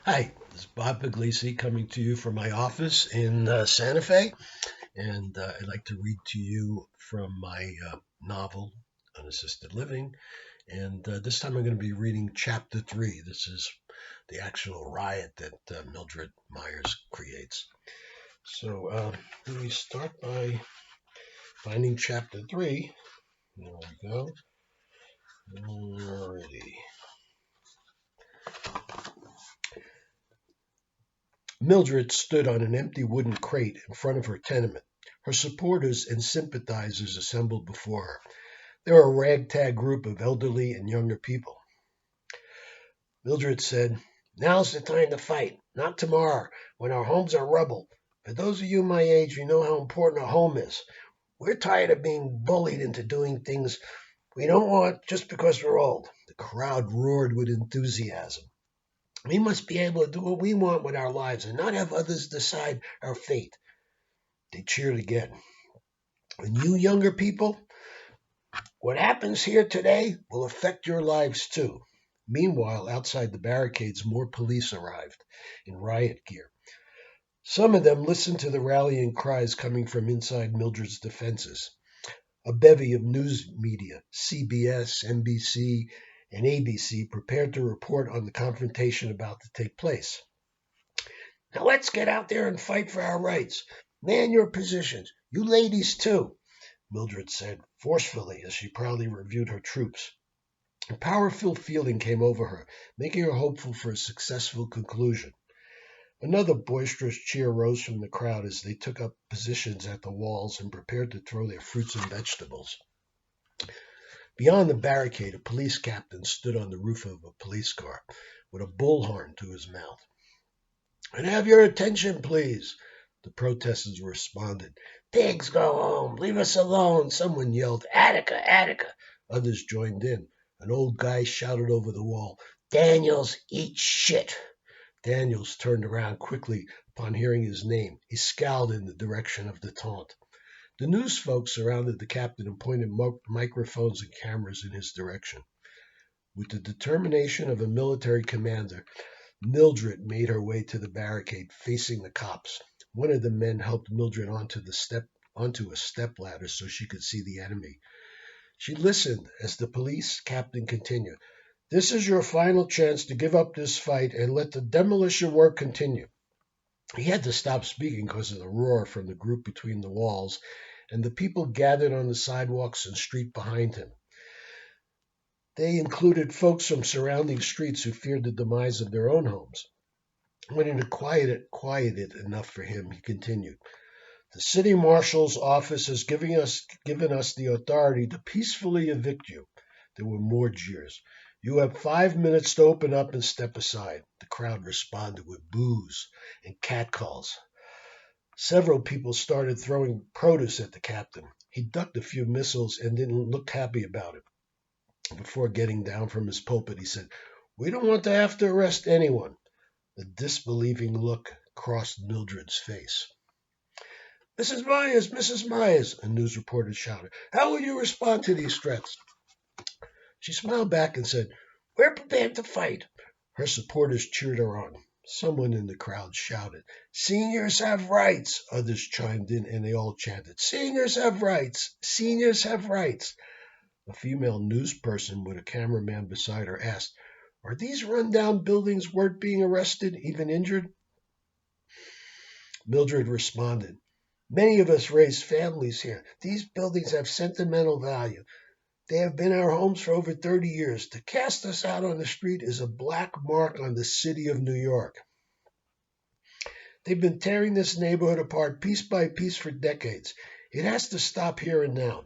Hi, this is Bob Puglisi coming to you from my office in Santa Fe, and I'd like to read to you from my novel, Unassisted Living. And this time I'm going to be reading chapter 3. This is the actual riot that Mildred Meyers creates. So let me start by finding chapter 3. There we go. Alrighty. Mildred stood on an empty wooden crate in front of her tenement. Her supporters and sympathizers assembled before her. They were a ragtag group of elderly and younger people. Mildred said, "Now's the time to fight, not tomorrow, when our homes are rubble. For those of you my age, you know how important a home is. We're tired of being bullied into doing things we don't want just because we're old." The crowd roared with enthusiasm. "We must be able to do what we want with our lives and not have others decide our fate." They cheered again. "And you younger people, what happens here today will affect your lives too." Meanwhile, outside the barricades, more police arrived in riot gear. Some of them listened to the rallying cries coming from inside Mildred's defenses. A bevy of news media, CBS, NBC, and ABC, prepared to report on the confrontation about to take place. "Now let's get out there and fight for our rights. Man your positions. You ladies too," Mildred said forcefully as she proudly reviewed her troops. A powerful feeling came over her, making her hopeful for a successful conclusion. Another boisterous cheer rose from the crowd as they took up positions at the walls and prepared to throw their fruits and vegetables. Beyond the barricade, a police captain stood on the roof of a police car with a bullhorn to his mouth. "And have your attention, please," the protesters responded. "Pigs go home. Leave us alone," someone yelled. "Attica, Attica." Others joined in. An old guy shouted over the wall, "Daniels, eat shit." Daniels turned around quickly upon hearing his name. He scowled in the direction of the taunt. The news folks surrounded the captain and pointed microphones and cameras in his direction. With the determination of a military commander, Mildred made her way to the barricade facing the cops. One of the men helped Mildred onto a step ladder so she could see the enemy. She listened as the police captain continued. "This is your final chance to give up this fight and let the demolition work continue." He had to stop speaking because of the roar from the group between the walls and the people gathered on the sidewalks and street behind him. They included folks from surrounding streets who feared the demise of their own homes. When it had quieted enough for him, he continued. "The city marshal's office has given us the authority to peacefully evict you." There were more jeers. "You have 5 minutes to open up and step aside." The crowd responded with boos and catcalls. Several people started throwing produce at the captain. He ducked a few missiles and didn't look happy about it. Before getting down from his pulpit, he said, "We don't want to have to arrest anyone." The disbelieving look crossed Mildred's face. "Mrs. Myers, Mrs. Myers," a news reporter shouted, "how will you respond to these threats?" She smiled back and said, "We're prepared to fight." Her supporters cheered her on. Someone in the crowd shouted, "Seniors have rights." Others chimed in and they all chanted, "Seniors have rights! Seniors have rights!" A female news person with a cameraman beside her asked, "Are these rundown buildings worth being arrested, even injured?" Mildred responded, "Many of us raise families here. These buildings have sentimental value. They have been our homes for over 30 years. To cast us out on the street is a black mark on the city of New York. They've been tearing this neighborhood apart piece by piece for decades. It has to stop here and now."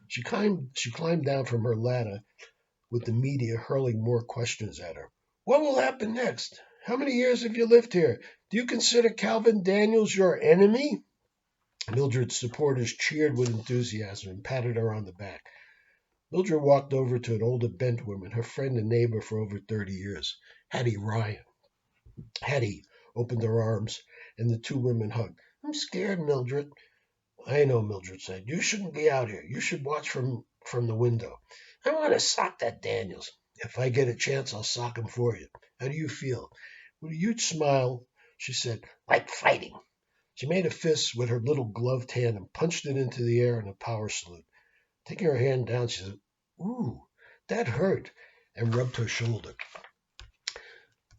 She climbed down from her ladder with the media hurling more questions at her. "What will happen next? How many years have you lived here? Do you consider Calvin Daniels your enemy?" Mildred's supporters cheered with enthusiasm and patted her on the back. Mildred walked over to an older bent woman, her friend and neighbor for over 30 years, Hattie Ryan. Hattie opened her arms, and the two women hugged. "I'm scared, Mildred." "I know," Mildred said. "You shouldn't be out here. You should watch from the window." "I want to sock that Daniels." "If I get a chance, I'll sock him for you. How do you feel?" With a huge smile, she said, "Like fighting." She made a fist with her little gloved hand and punched it into the air in a power salute. Taking her hand down, she said, "Ooh, that hurt," and rubbed her shoulder.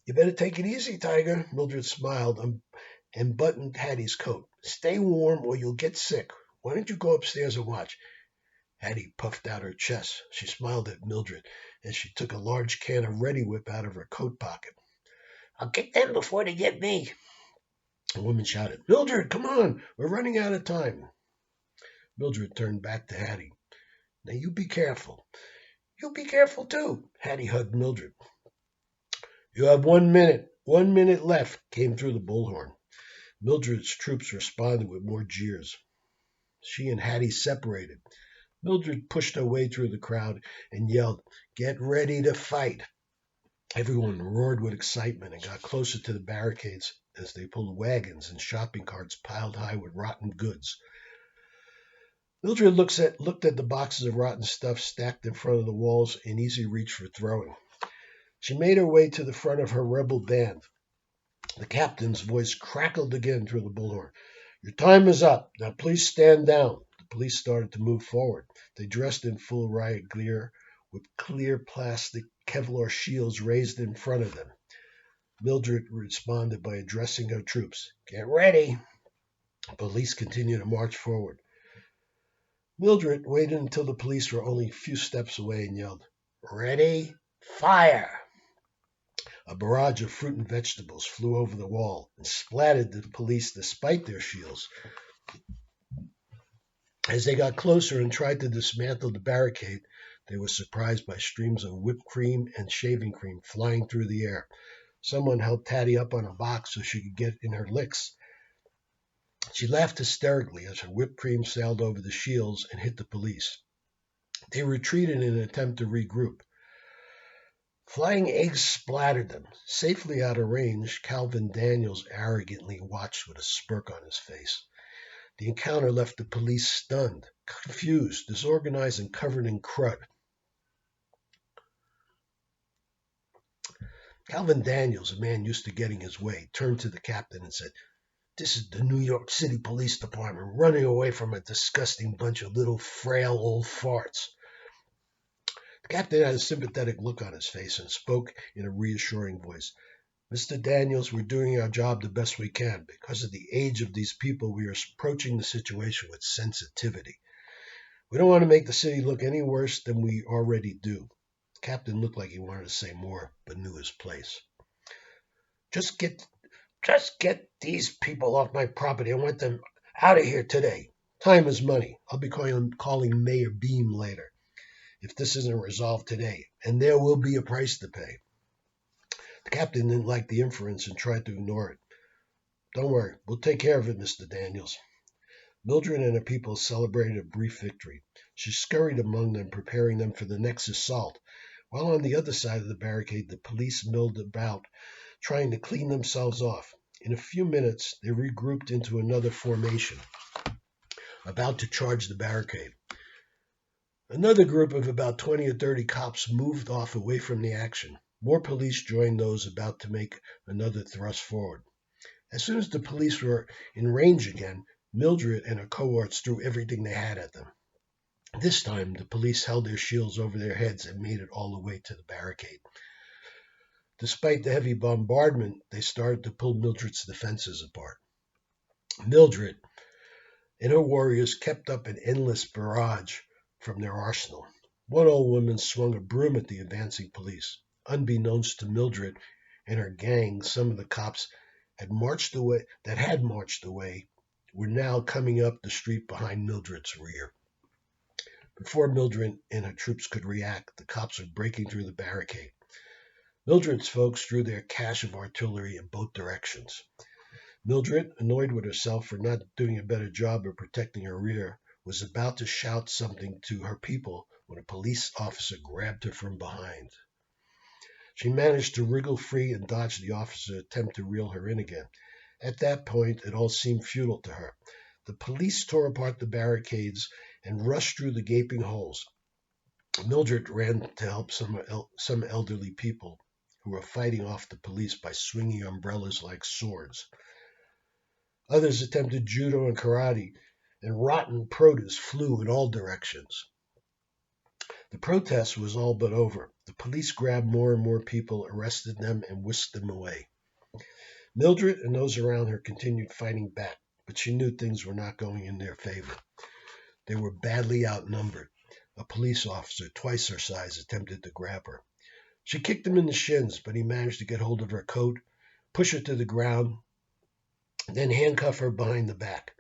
"You better take it easy, Tiger." Mildred smiled and buttoned Hattie's coat. "Stay warm or you'll get sick. Why don't you go upstairs and watch?" Hattie puffed out her chest. She smiled at Mildred as she took a large can of Ready Whip out of her coat pocket. "I'll get them before they get me." The woman shouted, "Mildred, come on, we're running out of time." Mildred turned back to Hattie. "Now you be careful." "You be careful too." Hattie hugged Mildred. "You have 1 minute. 1 minute left," came through the bullhorn. Mildred's troops responded with more jeers. She and Hattie separated. Mildred pushed her way through the crowd and yelled, "Get ready to fight." Everyone roared with excitement and got closer to the barricades as they pulled wagons and shopping carts piled high with rotten goods. Mildred looked at the boxes of rotten stuff stacked in front of the walls in easy reach for throwing. She made her way to the front of her rebel band. The captain's voice crackled again through the bullhorn. "Your time is up. Now please stand down." The police started to move forward. They dressed in full riot gear with clear plastic Kevlar shields raised in front of them. Mildred responded by addressing her troops. "Get ready." The police continued to march forward. Mildred waited until the police were only a few steps away and yelled, "Ready, fire!" A barrage of fruit and vegetables flew over the wall and splattered the police despite their shields. As they got closer and tried to dismantle the barricade, they were surprised by streams of whipped cream and shaving cream flying through the air. Someone helped Hattie up on a box so she could get in her licks. She laughed hysterically as her whipped cream sailed over the shields and hit the police. They retreated in an attempt to regroup. Flying eggs splattered them. Safely out of range, Calvin Daniels arrogantly watched with a smirk on his face. The encounter left the police stunned, confused, disorganized, and covered in crud. Calvin Daniels, a man used to getting his way, turned to the captain and said, "This is the New York City Police Department running away from a disgusting bunch of little frail old farts." The captain had a sympathetic look on his face and spoke in a reassuring voice. "Mr. Daniels, we're doing our job the best we can. Because of the age of these people, we are approaching the situation with sensitivity. We don't want to make the city look any worse than we already do." The captain looked like he wanted to say more, but knew his place. Just get these people off my property. I want them out of here today. Time is money. I'll be calling Mayor Beam later if this isn't resolved today, and there will be a price to pay." The captain didn't like the inference and tried to ignore it. "Don't worry, we'll take care of it, Mr. Daniels." Mildred and her people celebrated a brief victory. She scurried among them, preparing them for the next assault, while on the other side of the barricade the police milled about, trying to clean themselves off. In a few minutes they regrouped into another formation, about to charge the barricade. Another group of about 20 or 30 cops moved off away from the action. More police joined those about to make another thrust forward. As soon as the police were in range again, Mildred and her cohorts threw everything they had at them. This time, the police held their shields over their heads and made it all the way to the barricade. Despite the heavy bombardment, they started to pull Mildred's defenses apart. Mildred and her warriors kept up an endless barrage from their arsenal. One old woman swung a broom at the advancing police. Unbeknownst to Mildred and her gang, some of the cops had marched away were now coming up the street behind Mildred's rear. Before Mildred and her troops could react, the cops were breaking through the barricade. Mildred's folks drew their cache of artillery in both directions. Mildred, annoyed with herself for not doing a better job of protecting her rear, was about to shout something to her people when a police officer grabbed her from behind. She managed to wriggle free and dodge the officer's attempt to reel her in again. At that point, it all seemed futile to her. The police tore apart the barricades and rushed through the gaping holes. Mildred ran to help some elderly people who were fighting off the police by swinging umbrellas like swords. Others attempted judo and karate, and rotten produce flew in all directions. The protest was all but over. The police grabbed more and more people, arrested them, and whisked them away. Mildred and those around her continued fighting back, but she knew things were not going in their favor. They were badly outnumbered. A police officer, twice her size, attempted to grab her. She kicked him in the shins, but he managed to get hold of her coat, push her to the ground, then handcuff her behind the back.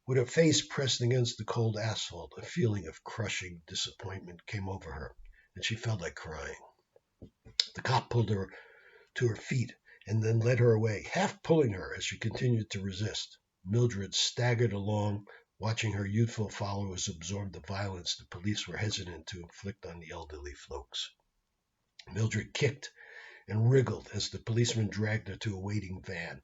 With her face pressed against the cold asphalt, a feeling of crushing disappointment came over her, and she felt like crying. The cop pulled her to her feet and then led her away, half pulling her as she continued to resist. Mildred staggered along, watching her youthful followers absorb the violence the police were hesitant to inflict on the elderly folks. Mildred kicked and wriggled as the policeman dragged her to a waiting van.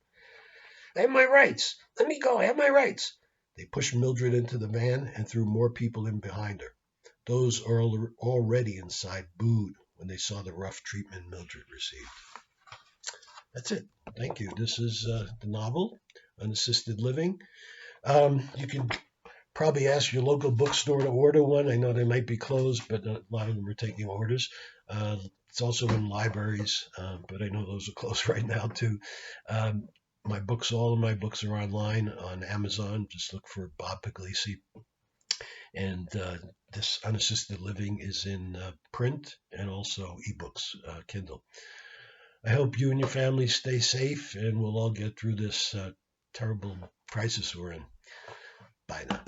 "I have my rights! Let me go! I have my rights!" They pushed Mildred into the van and threw more people in behind her. Those already inside booed when they saw the rough treatment Mildred received. That's it. Thank you. This is the novel, Unassisted Living. You can probably ask your local bookstore to order one. I know they might be closed, but a lot of them are taking orders. It's also in libraries, but I know those are closed right now too. All of my books are online on Amazon. Just look for Bob Puglisi. And this Unassisted Living is in print and also ebooks, Kindle. I hope you and your family stay safe, and we'll all get through this terrible crisis we're in. Bye now.